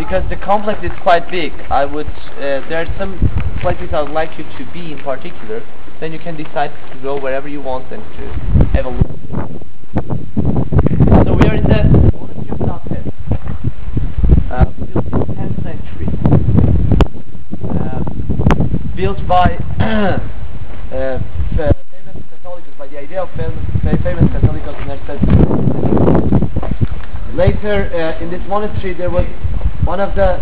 because the complex is quite big, I would, there are some places I would like you to be in particular. Then you can decide to go wherever you want and to have a look. So we are in the monastery of Datev, built in the 10th century. Built by famous Catholicos, by the idea of famous Catholicos in the 7th century. Later, in this monastery, there was one of the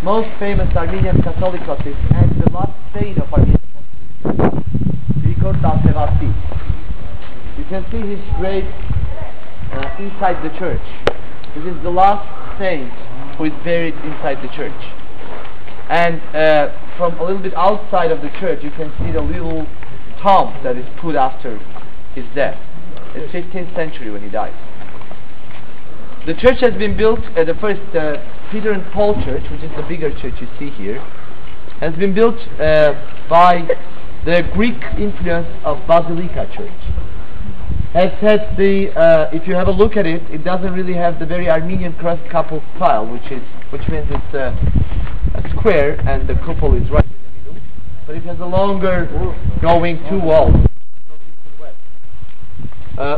most famous Armenian Catholicos and the last saint of Armenia. Datev. You can see his grave inside the church. This is the last saint who is buried inside the church. And from a little bit outside of the church, you can see the little tomb that is put after his death. It's 15th century when he died. The church has been built, the first Peter and Paul Church, which is the bigger church you see here, has been built by the Greek influence of Basilica Church. Has had the, if you have a look at it, it doesn't really have the very Armenian crest cupola style, which means it's a square and the cupola is right in the middle, but it has a longer going two walls.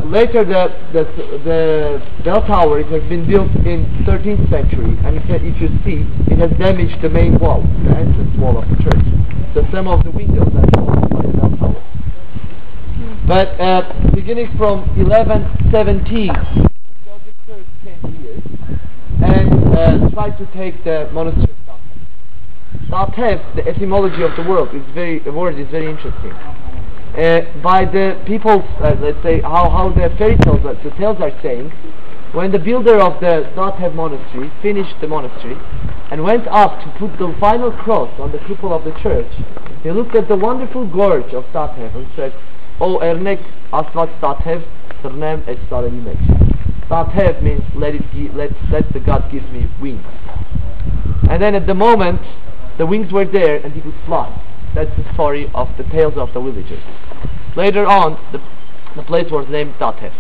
Later, the bell tower, it has been built in 13th century, and if you see, it has damaged the main wall, the entrance wall of the church. So some of the windows are closed by the bell tower. But beginning from 1117, the Celtic Church came here and tried to take the monastery of Datev. Datev, the etymology of the word is very interesting. By the people's, let's say, how the fairy tales, the tales are saying, when the builder of the Datev Monastery finished the monastery and went up to put the final cross on the cupola of the church, he looked at the wonderful gorge of Datev and said, "O Ernek Asvat Datev, Srnem es Sarenimek." Datev means let the God give me wings. And then at the moment, the wings were there and he could fly. That's the story of the tales of the villagers. Later on, the place was named Datev.